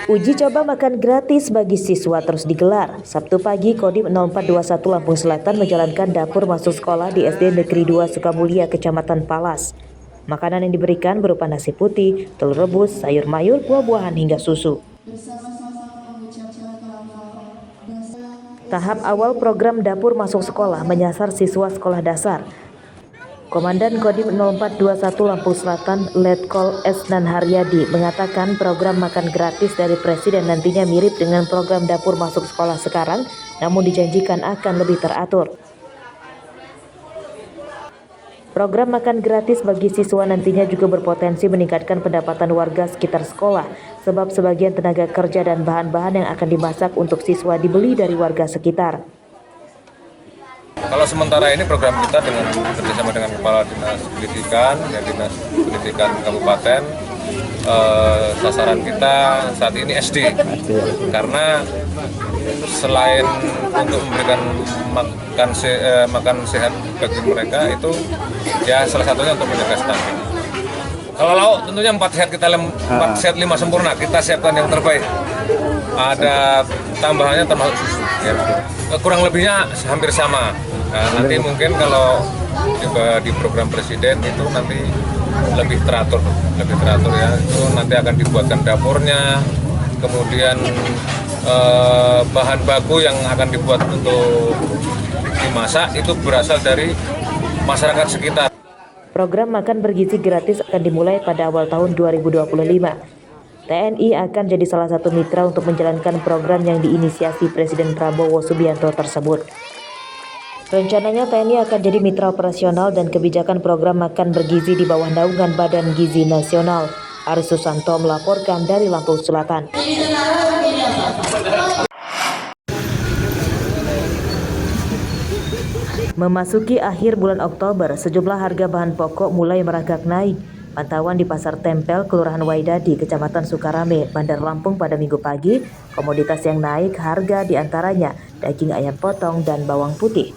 Uji coba makan gratis bagi siswa terus digelar. Sabtu pagi, Kodim 0421 Lampung Selatan menjalankan dapur masuk sekolah di SD Negeri 2 Sukamulya, Kecamatan Palas. Makanan yang diberikan berupa nasi putih, telur rebus, sayur mayur, buah-buahan hingga susu. Tahap awal program dapur masuk sekolah menyasar siswa sekolah dasar. Komandan Kodim 0421 Lampung Selatan, Letkol Esnan Haryadi, mengatakan program makan gratis dari Presiden nantinya mirip dengan program dapur masuk sekolah sekarang, namun dijanjikan akan lebih teratur. Program makan gratis bagi siswa nantinya juga berpotensi meningkatkan pendapatan warga sekitar sekolah, sebab sebagian tenaga kerja dan bahan-bahan yang akan dimasak untuk siswa dibeli dari warga sekitar. Kalau sementara ini program kita dengan kerjasama dengan Kepala Dinas Pendidikan, Dinas Pendidikan Kabupaten, sasaran kita saat ini SD, karena selain untuk memberikan makan sehat bagi mereka itu ya salah satunya untuk menjaga stamina. Kalau lauk tentunya 4 sehat kita 4 sehat 5 sempurna kita siapkan yang terbaik. Ada tambahannya termasuk susu. Ya. Kurang lebihnya hampir sama. Nah, nanti mungkin kalau di program Presiden itu nanti lebih teratur ya. Itu nanti akan dibuatkan dapurnya, kemudian bahan baku yang akan dibuat untuk dimasak itu berasal dari masyarakat sekitar. Program makan bergizi gratis akan dimulai pada awal tahun 2025. TNI akan jadi salah satu mitra untuk menjalankan program yang diinisiasi Presiden Prabowo Subianto tersebut. Rencananya TNI akan jadi mitra operasional dan kebijakan program makan bergizi di bawah naungan Badan Gizi Nasional. Aris Susanto melaporkan dari Lampung Selatan. Memasuki akhir bulan Oktober, sejumlah harga bahan pokok mulai merangkak naik. Pantauan di Pasar Tempel, Kelurahan Waidadi, Kecamatan Sukarame, Bandar Lampung pada Minggu pagi, komoditas yang naik harga diantaranya daging ayam potong dan bawang putih.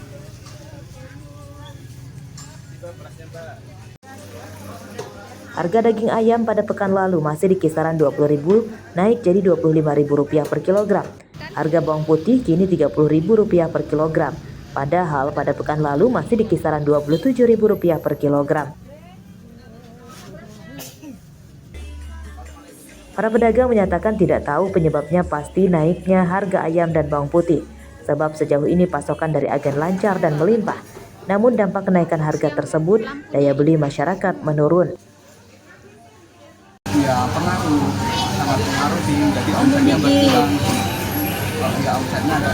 Harga daging ayam pada pekan lalu masih di kisaran Rp20.000, naik jadi Rp25.000 per kilogram. Harga bawang putih kini Rp30.000 per kilogram. Padahal pada pekan lalu masih di kisaran Rp27.000 per kilogram. Para pedagang menyatakan tidak tahu penyebabnya pasti naiknya harga ayam dan bawang putih, sebab sejauh ini pasokan dari agen lancar dan melimpah. Namun dampak kenaikan harga tersebut, daya beli masyarakat menurun. Ya pengaruh, sangat pengaruh sih, jadi omsetnya berkurang. Kalau nggak omsetnya ada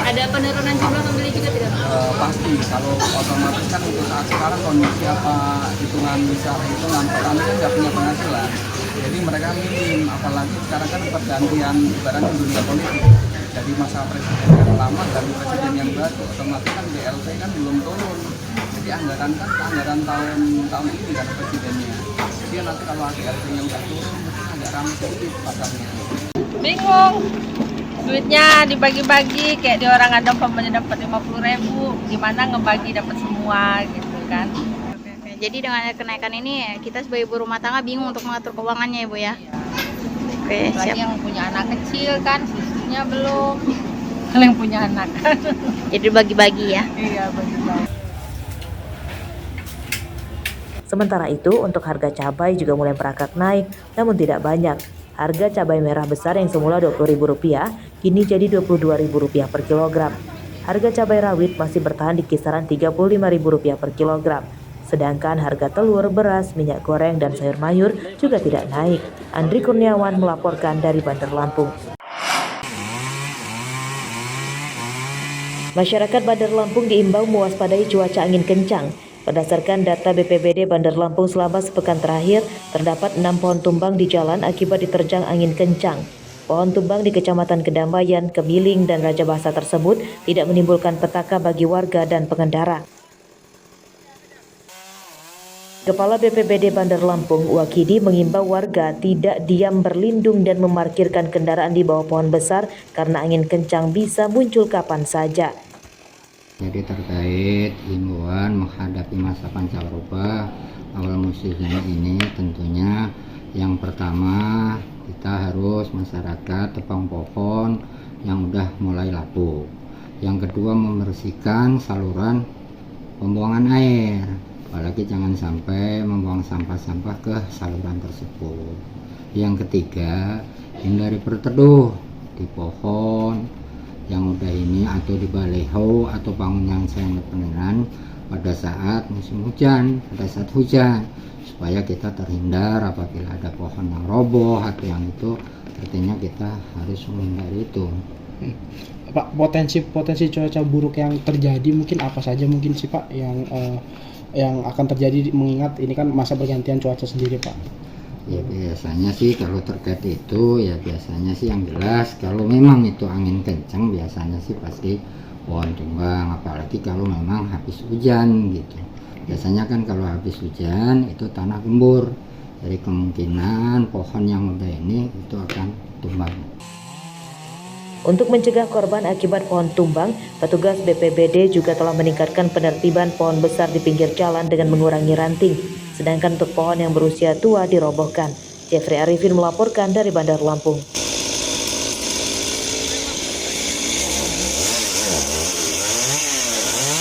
Ada penurunan jumlah pembeli juga tidak? Pasti, kalau otomatis kan untuk saat sekarang kondisi apa hitungan petani kan nggak punya penghasilan. Jadi mereka minim, apalagi sekarang kan pergantian ibaratnya dunia politik. Jadi masa presiden yang lama dan presiden yang baru, otomatis kan BLT kan belum turun. Jadi anggaran tahun ini kan presidennya. Jadi nanti kalau BLT-nya udah turun, mungkin agak ramai sedikit pasarnya. Bingung. Duitnya dibagi-bagi, kayak di orang ada umpamanya dapat 50.000, gimana ngebagi dapat semua gitu kan. Jadi dengan kenaikan ini kita sebagai ibu rumah tangga bingung untuk mengatur keuangannya ya Bu ya. Oke, siap. Yang punya anak kecil kan, susunya belum. Kalau yang punya anak. Jadi bagi-bagi ya. Iya, bagi-bagi. Sementara itu, untuk harga cabai juga mulai merangkak naik, namun tidak banyak. Harga cabai merah besar yang semula Rp20.000 kini jadi Rp22.000 per kilogram. Harga cabai rawit masih bertahan di kisaran Rp35.000 per kilogram. Sedangkan harga telur, beras, minyak goreng, dan sayur mayur juga tidak naik. Andri Kurniawan melaporkan dari Bandar Lampung. Masyarakat Bandar Lampung diimbau mewaspadai cuaca angin kencang. Berdasarkan data BPBD Bandar Lampung selama sepekan terakhir, terdapat 6 pohon tumbang di jalan akibat diterjang angin kencang. Pohon tumbang di Kecamatan Kedamaian, Kemiling, dan Raja Basa tersebut tidak menimbulkan petaka bagi warga dan pengendara. Kepala BPBD Bandar Lampung, Wakidi, mengimbau warga tidak diam berlindung dan memarkirkan kendaraan di bawah pohon besar karena angin kencang bisa muncul kapan saja. Jadi terkait himbauan menghadapi masa pancaroba awal musim ini, tentunya yang pertama kita harus masyarakat tebang pohon yang udah mulai lapuk. Yang kedua membersihkan saluran pembuangan air, apalagi jangan sampai membuang sampah-sampah ke saluran tersebut. Yang ketiga hindari berteduh di pohon yang udah ini atau di baleho atau bangunan yang beneran pada saat musim hujan, pada saat hujan, supaya kita terhindar apabila ada pohon yang roboh atau yang itu, artinya kita harus menghindari itu. Pak, potensi cuaca buruk yang terjadi mungkin apa saja mungkin sih Pak yang akan terjadi, mengingat ini kan masa pergantian cuaca sendiri Pak? Ya biasanya sih kalau terkait itu ya biasanya sih yang jelas kalau memang itu angin kencang biasanya sih pasti pohon tumbang, apalagi kalau memang habis hujan gitu. Biasanya kan kalau habis hujan itu tanah gembur, jadi kemungkinan pohon yang udah ini itu akan tumbang. Untuk mencegah korban akibat pohon tumbang, petugas BPBD juga telah meningkatkan penertiban pohon besar di pinggir jalan dengan mengurangi ranting. Sedangkan untuk pohon yang berusia tua dirobohkan. Jeffrey Arifin melaporkan dari Bandar Lampung.